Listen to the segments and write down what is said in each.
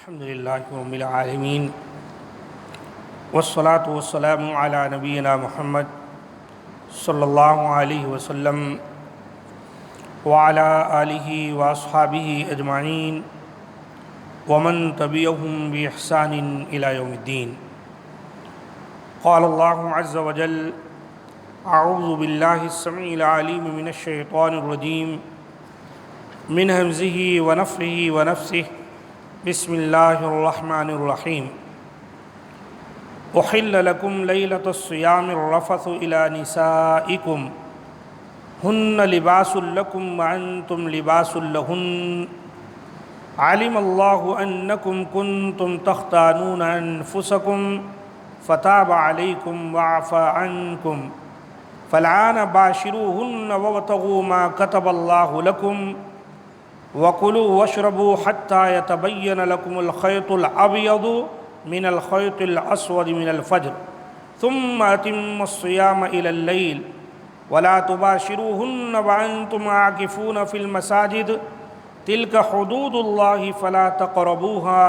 الحمد للہ رب العالمین والصلاة والسلام علی نبینا محمد صلی اللہ علیہ وسلم وعلی آلہ واصحابہ اجمعین ومن تبعهم بإحسان إلى يوم الدین۔ قال اللہ عز وجل: اعوذ باللہ السمیع العلیم من الشیطان الرجیم من ہمزہ ونفخہ ونفثہ۔ بسم اللہ الرحمن الرحیم۔ احل لکم لیلۃ الصیام الرفث الی نسائکم ہن لباس لکم وانتم لباس لہن علم اللہ انکم کنتم تختانون انفسکم فتاب علیکم وعفى عنکم فالآن باشروہن وابتغوا ما کتب اللہ لکم وَكُلُوا وَاشْرَبُوا حَتَّى يَتَبَيَّنَ لَكُمُ الْخَيْطُ الْأَبْيَضُ مِنَ الْخَيْطِ الْأَسْوَدِ مِنَ الْفَجْرِ ثُمَّ أَتِمُّوا الصِّيَامَ إِلَى اللَّيْلِ وَلَا تُبَاشِرُوهُنَّ وَأَنْتُمْ عَاكِفُونَ فِي الْمَسَاجِدِ تِلْكَ حُدُودُ اللَّهِ فَلَا تَقْرَبُوهَا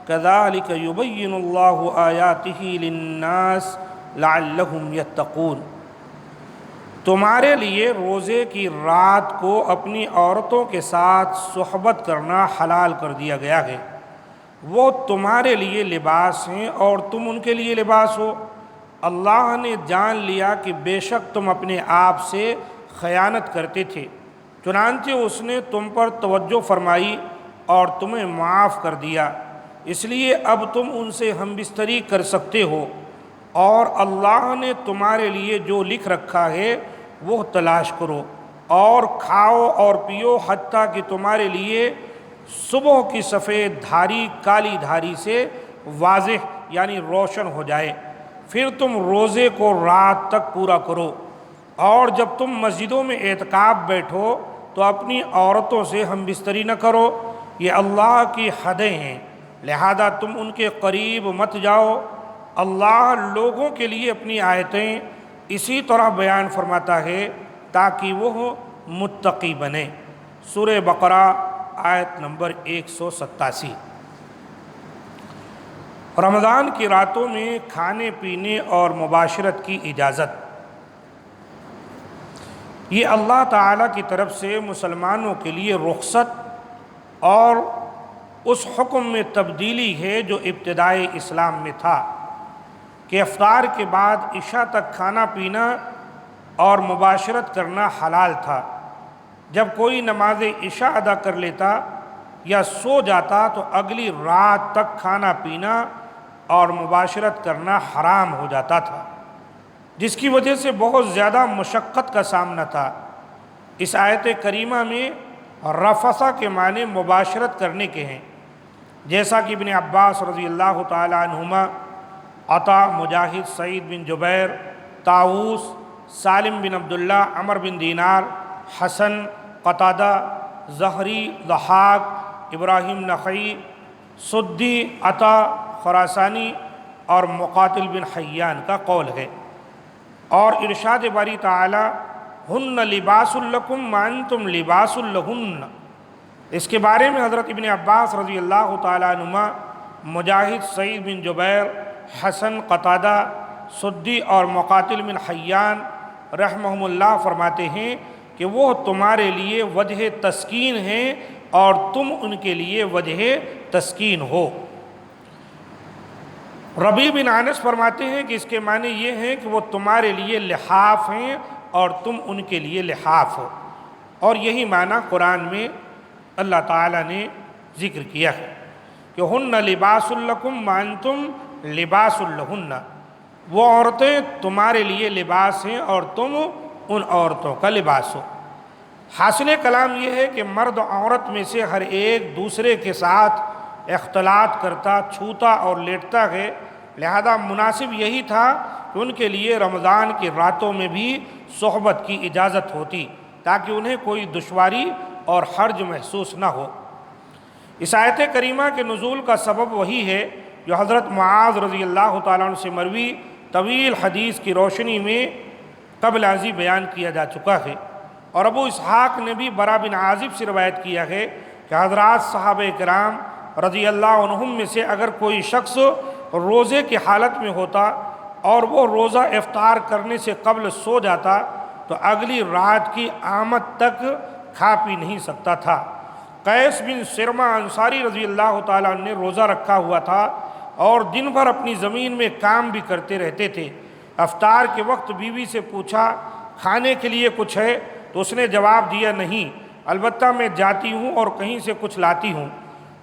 كَذَلِكَ يُبَيِّنُ اللَّهُ آيَاتِهِ لِلنَّاسِ لَعَلَّهُمْ يَتَّقُونَ۔ تمہارے لیے روزے کی رات کو اپنی عورتوں کے ساتھ صحبت کرنا حلال کر دیا گیا ہے۔ وہ تمہارے لیے لباس ہیں اور تم ان کے لیے لباس ہو۔ اللہ نے جان لیا کہ بے شک تم اپنے آپ سے خیانت کرتے تھے، چنانچہ اس نے تم پر توجہ فرمائی اور تمہیں معاف کر دیا، اس لیے اب تم ان سے ہم بستری کر سکتے ہو، اور اللہ نے تمہارے لیے جو لکھ رکھا ہے وہ تلاش کرو اور کھاؤ اور پیو حتیٰ کہ تمہارے لیے صبح کی سفید دھاری کالی دھاری سے واضح یعنی روشن ہو جائے، پھر تم روزے کو رات تک پورا کرو، اور جب تم مسجدوں میں اعتکاف بیٹھو تو اپنی عورتوں سے ہم بستری نہ کرو، یہ اللہ کی حدیں ہیں، لہذا تم ان کے قریب مت جاؤ۔ اللہ لوگوں کے لیے اپنی آیتیں اسی طرح بیان فرماتا ہے تاکہ وہ متقی بنے۔ سورہ بقرہ آیت نمبر 187۔ رمضان کی راتوں میں کھانے پینے اور مباشرت کی اجازت، یہ اللہ تعالیٰ کی طرف سے مسلمانوں کے لیے رخصت اور اس حکم میں تبدیلی ہے جو ابتدائی اسلام میں تھا کہ افطار کے بعد عشاء تک کھانا پینا اور مباشرت کرنا حلال تھا۔ جب کوئی نماز عشاء ادا کر لیتا یا سو جاتا تو اگلی رات تک کھانا پینا اور مباشرت کرنا حرام ہو جاتا تھا، جس کی وجہ سے بہت زیادہ مشقت کا سامنا تھا۔ اس آیت کریمہ میں رفثہ کے معنی مباشرت کرنے کے ہیں، جیسا کہ ابن عباس رضی اللہ تعالی عنہما، عطا، مجاہد، سعید بن جبیر، طاؤوس، سالم بن عبداللہ، عمر بن دینار، حسن، قتادہ، زہری، ضحاک، ابراہیم نخعی، سدی، عطا خراسانی اور مقاتل بن حیان کا قول ہے۔ اور ارشاد باری تعالی: ہن لباس لکم وانتم لباس لہن، اس کے بارے میں حضرت ابن عباس رضی اللہ تعالی عنہما، مجاہد، سعید بن جبیر، حسن، قتادہ، سدی اور مقاتل بن حیان رحمہم اللہ فرماتے ہیں کہ وہ تمہارے لیے وجہ تسکین ہیں اور تم ان کے لیے وجہ تسکین ہو۔ ربیع بن انس فرماتے ہیں کہ اس کے معنی یہ ہیں کہ وہ تمہارے لیے لحاف ہیں اور تم ان کے لیے لحاف ہو، اور یہی معنی قرآن میں اللہ تعالیٰ نے ذکر کیا ہے کہ ہن لباس لکم وانتم لباس لہن، وہ عورتیں تمہارے لیے لباس ہیں اور تم ان عورتوں کا لباس ہو۔ حاصل کلام یہ ہے کہ مرد عورت میں سے ہر ایک دوسرے کے ساتھ اختلاط کرتا، چھوتا اور لیٹتا ہے، لہذا مناسب یہی تھا کہ ان کے لیے رمضان کی راتوں میں بھی صحبت کی اجازت ہوتی تاکہ انہیں کوئی دشواری اور حرج محسوس نہ ہو۔ اس آیت کریمہ کے نزول کا سبب وہی ہے جو حضرت معاذ رضی اللہ تعالیٰ عنہ سے مروی طویل حدیث کی روشنی میں قبل ازیں بیان کیا جا چکا ہے، اور ابو اسحاق نے بھی برا بن عازب سے روایت کیا ہے کہ حضرات صحابہ کرام رضی اللہ عنہم میں سے اگر کوئی شخص روزے کی حالت میں ہوتا اور وہ روزہ افطار کرنے سے قبل سو جاتا تو اگلی رات کی آمد تک کھا پی نہیں سکتا تھا۔ قیس بن سرمہ انصاری رضی اللہ تعالیٰ عنہ نے روزہ رکھا ہوا تھا اور دن بھر اپنی زمین میں کام بھی کرتے رہتے تھے۔ افطار کے وقت بیوی سے پوچھا کھانے کے لیے کچھ ہے؟ تو اس نے جواب دیا نہیں، البتہ میں جاتی ہوں اور کہیں سے کچھ لاتی ہوں۔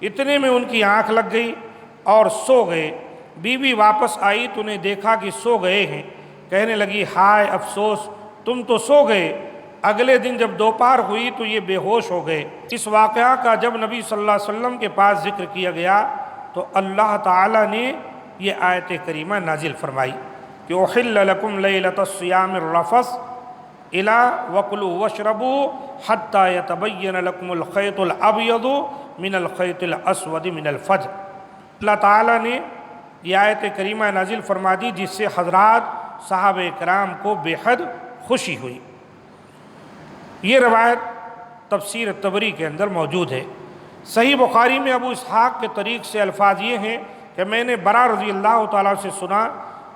اتنے میں ان کی آنکھ لگ گئی اور سو گئے۔ بیوی واپس آئی تو نے دیکھا کہ سو گئے ہیں۔ کہنے لگی ہائے افسوس، تم تو سو گئے۔ اگلے دن جب دوپہر ہوئی تو یہ بے ہوش ہو گئے۔ اس واقعہ کا جب نبی صلی اللہ علیہ وسلم کے پاس ذکر کیا گیا تو اللہ تعالیٰ نے یہ آیت کریمہ نازل فرمائی کہ احل لکم لیلۃ الصیام الرفث الی وکلوا واشربوا حتی یتبین لکم الخیط الابیض من الخیط الاسود من الفجر۔ اللہ تعالیٰ نے یہ آیت کریمہ نازل فرما دی جس سے حضرات صحابہ کرام کو بے حد خوشی ہوئی۔ یہ روایت تفسیر طبری کے اندر موجود ہے۔ صحیح بخاری میں ابو اسحاق کے طریق سے الفاظ یہ ہیں کہ میں نے برا رضی اللہ تعالیٰ سے سنا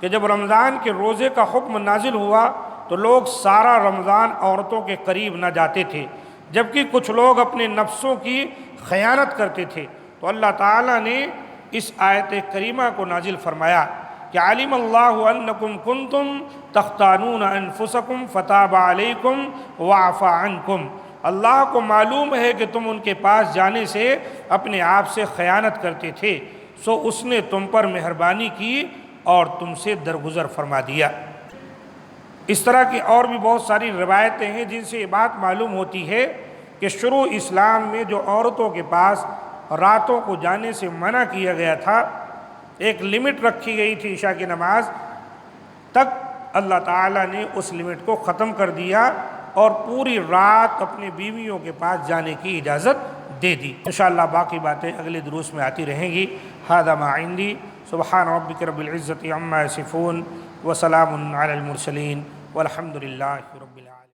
کہ جب رمضان کے روزے کا حکم نازل ہوا تو لوگ سارا رمضان عورتوں کے قریب نہ جاتے تھے، جبکہ کچھ لوگ اپنے نفسوں کی خیانت کرتے تھے۔ تو اللہ تعالیٰ نے اس آیت کریمہ کو نازل فرمایا کہ علم اللہ انکم کنتم تختانون انفسکم فتاب علیکم وعفا عنکم۔ اللہ کو معلوم ہے کہ تم ان کے پاس جانے سے اپنے آپ سے خیانت کرتے تھے، سو اس نے تم پر مہربانی کی اور تم سے درگزر فرما دیا۔ اس طرح کی اور بھی بہت ساری روایتیں ہیں جن سے یہ بات معلوم ہوتی ہے کہ شروع اسلام میں جو عورتوں کے پاس راتوں کو جانے سے منع کیا گیا تھا، ایک لمٹ رکھی گئی تھی عشاء کی نماز تک، اللہ تعالیٰ نے اس لمٹ کو ختم کر دیا اور پوری رات اپنے بیویوں کے پاس جانے کی اجازت دے دی۔ انشاءاللہ باقی باتیں اگلے دروس میں آتی رہیں گی۔ ھذا ما عندی، سبحان ربک رب العزۃ عما یصفون وسلام علی المرسلین والحمد للہ رب العالمین۔